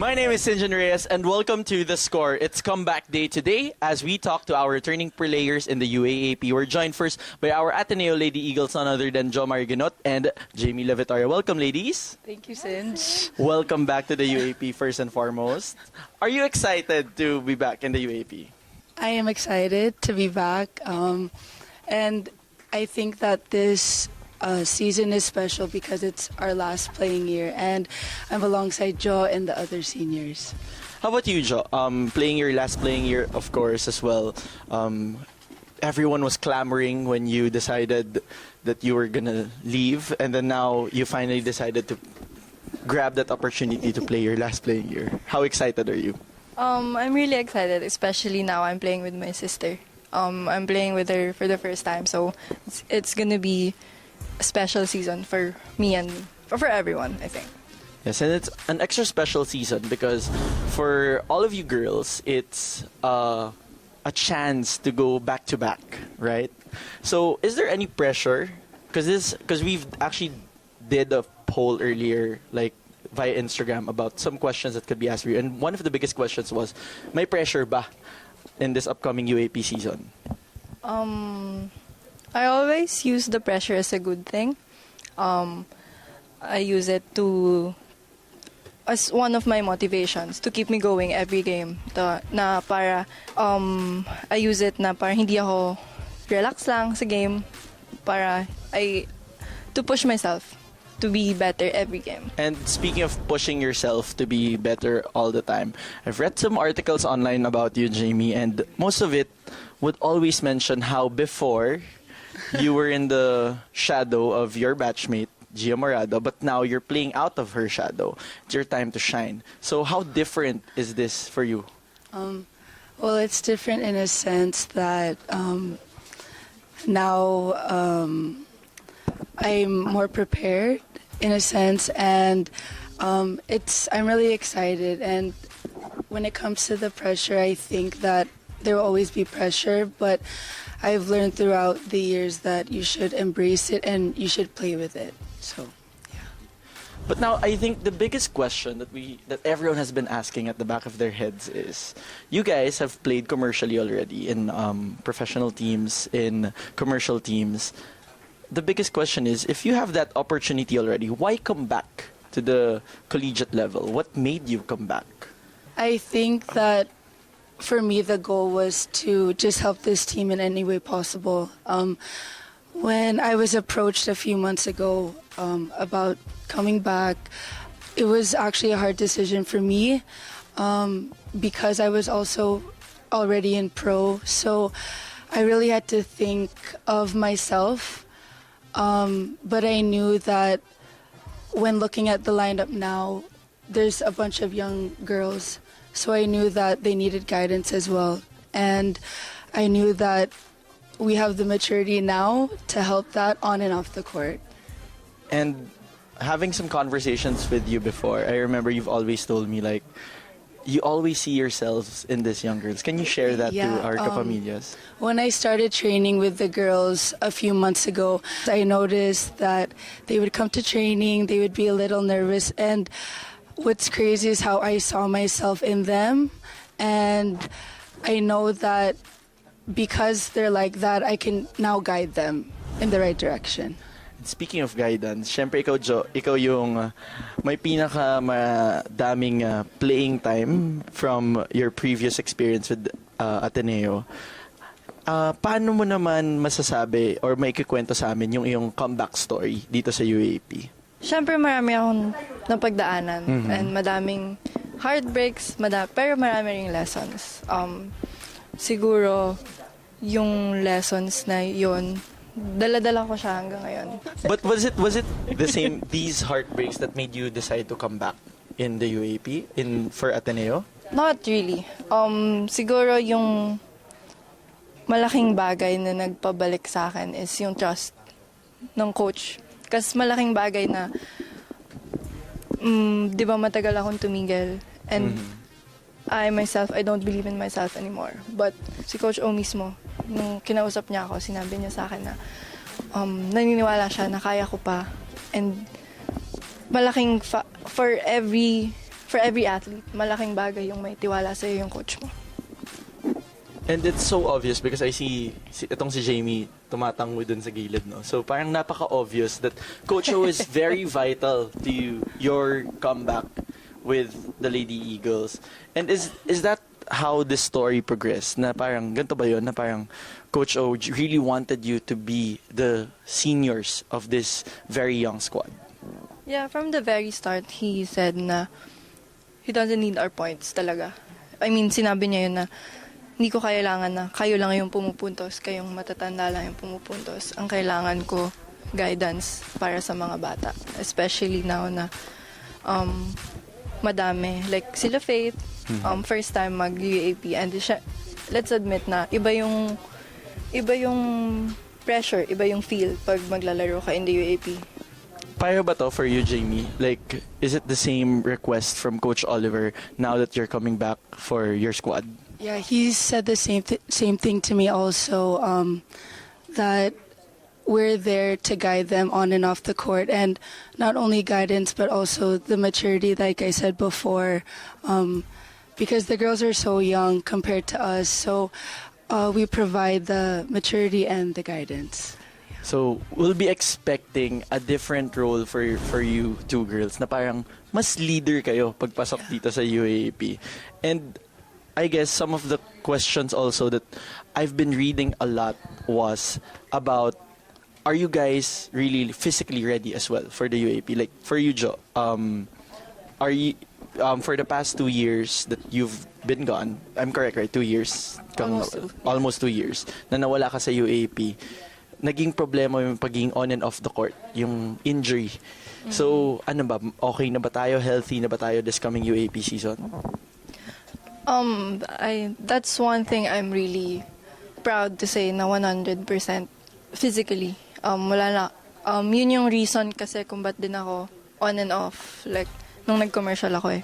My name is Sinjan Reyes and welcome to The Score. It's comeback day today as we talk to our returning players in the UAAP. We're joined first by our Ateneo Lady Eagles, none other than Jho Maraguinot and Jamie Lavitoria. Welcome, ladies. Thank you, Sinj. Welcome back to the UAP first and foremost. Are you excited to be back in the UAP? I am excited to be back, and I think that this season is special because it's our last playing year, and I'm alongside Jho and the other seniors. How about you, Jho? Playing your last playing year, of course, as well. Everyone was clamoring when you decided that you were gonna leave, and then now you finally decided to grab that opportunity to play your last playing year. How excited are you? I'm really excited, especially now I'm playing with my sister. I'm playing with her for the first time, so it's gonna be a special season for me and for everyone, I think. Yes, and it's an extra special season because for all of you girls, it's a chance to go back to back, right? So, is there any pressure? Because we've actually did a poll earlier, like via Instagram, about some questions that could be asked for you, and one of the biggest questions was, "May pressure ba in this upcoming UAP season?" I always use the pressure as a good thing. I use it as one of my motivations to keep me going every game. I use it na para hindi ako relax lang sa game, to push myself to be better every game. And speaking of pushing yourself to be better all the time, I've read some articles online about you, Jamie, and most of it would always mention how before you were in the shadow of your batchmate, Jho Maraguinot, but now you're playing out of her shadow. It's your time to shine. So how different is this for you? Well, it's different in a sense that now I'm more prepared in a sense, and I'm really excited. And when it comes to the pressure, I think that there will always be pressure, but I've learned throughout the years that you should embrace it and you should play with it. So, yeah. But now I think the biggest question that everyone has been asking at the back of their heads is, you guys have played commercially already in professional teams, in commercial teams. The biggest question is, if you have that opportunity already, why come back to the collegiate level? What made you come back? I think that for me, the goal was to just help this team in any way possible. When I was approached a few months ago about coming back, it was actually a hard decision for me because I was also already in pro. So I really had to think of myself. But I knew that when looking at the lineup now, there's a bunch of young girls. So I knew that they needed guidance as well. And I knew that we have the maturity now to help that on and off the court. And having some conversations with you before, I remember you've always told me, like, you always see yourselves in these young girls. Can you share that to our kapamillas? When I started training with the girls a few months ago, I noticed that they would come to training, they would be a little nervous, and what's crazy is how I saw myself in them, and I know that because they're like that, I can now guide them in the right direction. Speaking of guidance, syempre ikaw, Jho, ikaw yung may pinaka-daming playing time from your previous experience with Ateneo. Paano mo naman masasabi or may kikwento sa amin yung iyong comeback story dito sa UAP? Syempre marami akong napagdaanan and madaming heartbreaks, pero marami ring lessons. Siguro yung lessons na yun, dala-dala ko siya hanggang ngayon. But was it the same, these heartbreaks that made you decide to come back in the UAP for Ateneo? Not really. Siguro yung malaking bagay na nagpabalik sa akin is yung trust ng coach. Kasi malaking bagay na di ba matagal akong tumigil, and I don't believe in myself anymore. But si Coach O mismo, nung kinausap niya ako, sinabi niya sa akin na naniniwala siya na kaya ko pa. And malaking for every athlete, malaking bagay yung may tiwala sa'yo yung coach mo. And it's so obvious because I see itong si Jamie tumatango dun sa gilid, no? So parang napaka-obvious that Coach O is very vital to your comeback with the Lady Eagles. And is that how this story progressed? Na parang ganito ba yun? Na parang Coach O really wanted you to be the seniors of this very young squad? Yeah, from the very start, he said na he doesn't need our points talaga. I mean, sinabi niya yun na hindi ko kailangan na kayo lang yung pumupuntos, kayong matatanda lang yung pumupuntos. Ang kailangan ko, guidance para sa mga bata. Especially now na madami. Like sila Faith, first time mag-UAP. And let's admit na iba yung pressure, iba yung feel pag maglalaro ka in the UAP. Payo ba to for you, Jamie? Like, is it the same request from Coach Oliver now that you're coming back for your squad? Yeah, he said the same thing to me also, that we're there to guide them on and off the court, and not only guidance but also the maturity, like I said before, because the girls are so young compared to us, so we provide the maturity and the guidance. So, we'll be expecting a different role for you two girls na parang mas leader kayo pagpasok dito sa UAAP. And I guess some of the questions also that I've been reading a lot was about, are you guys really physically ready as well for the UAP? Like, for you, Jo, are you, for the past 2 years that you've been gone, I'm correct, right? 2 years? Almost 2 years na nawala ka sa UAP. Naging problema yung pagiging on and off the court, yung injury. So, ano ba, okay na ba tayo? Healthy na ba tayo this coming UAP season? That's one thing I'm really proud to say na 100% physically. Wala na. Yun yung reason kasi kung ba't din ako on and off. Like, nung nag-commercial ako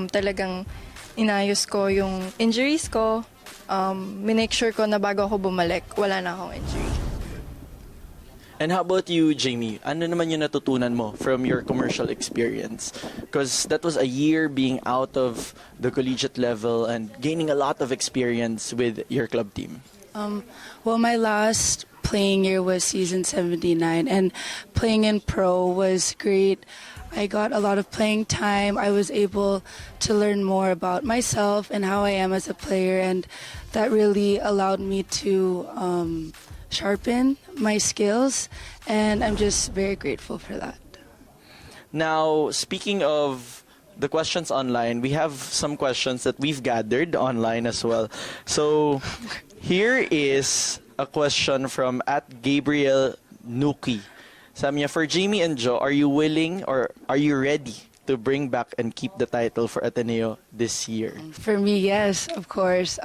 talagang inayos ko yung injuries ko. Minake sure ko na bago ako bumalik, wala na akong injury. And how about you, Jamie? Ano naman yung natutunan mo from your commercial experience? Because that was a year being out of the collegiate level and gaining a lot of experience with your club team. Well, my last playing year was season 79, and playing in pro was great. I got a lot of playing time. I was able to learn more about myself and how I am as a player, and that really allowed me to sharpen my skills, and I'm just very grateful for that. Now, speaking of the questions online, we have some questions that we've gathered online as well. So, here is a question from @Gabriel Nuki. Sabi niya, for Jamie and Jo, are you willing or are you ready to bring back and keep the title for Ateneo this year? For me, yes, of course.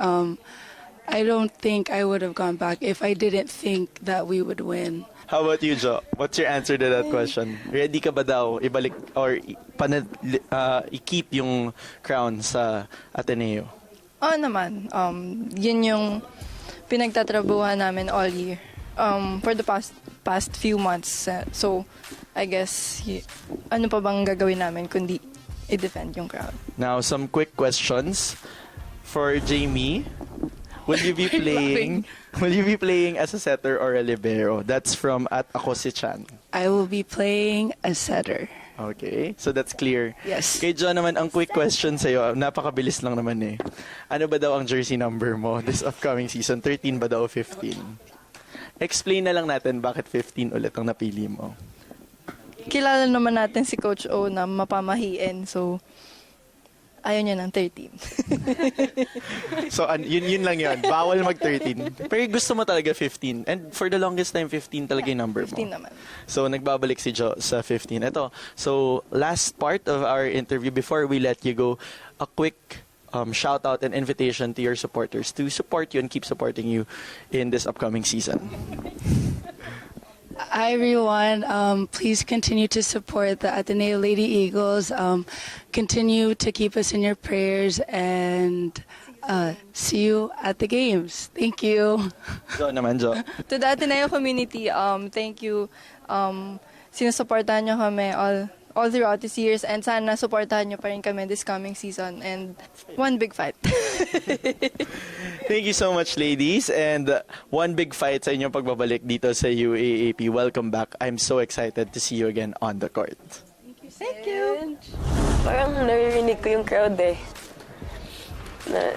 I don't think I would have gone back if I didn't think that we would win. How about you, Jo? What's your answer to that question? Ready ka ba daw ibalik or i-keep yung crown sa Ateneo? Oo naman. Yun yung pinagtatrabuhan namin all year. For the past few months. So, I guess, ano pa bang gagawin namin kundi i-defend yung crown? Now, some quick questions for Jamie. Will you be playing? Will you be playing as a setter or a libero? That's from @Akosichan. I will be playing a setter. Okay, so that's clear. Yes. Kay John naman, ang quick question sa'yo, napakabilis lang naman eh. Ano ba daw ang jersey number mo this upcoming season? 13 ba daw o 15? Explain na lang natin bakit 15 ulit ang napili mo. Kilala naman natin si Coach O na mapamahiin, so ayaw niya ng 13. So, yun lang yun. Bawal mag-13. Pero gusto mo talaga 15. And for the longest time, 15 talaga yung number mo. 15 naman. So, nagbabalik si Jo sa 15. Ito. So, last part of our interview, before we let you go, a quick shout out and invitation to your supporters to support you and keep supporting you in this upcoming season. Hi everyone, please continue to support the Ateneo Lady Eagles. Continue to keep us in your prayers, and see you at the games. Thank you. Jo naman, Jo. To the Ateneo community, thank you. Sinusuportahan nyo kami all throughout this years, and sana supportahan nyo pa rin kami this coming season, and one big fight. Thank you so much, ladies. And one big fight sa inyong pagbabalik dito sa UAAP. Welcome back. I'm so excited to see you again on the court. Thank you. Parang naririnig ko yung crowd na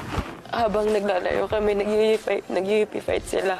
habang naglalaro kami, nag-UP fight sila.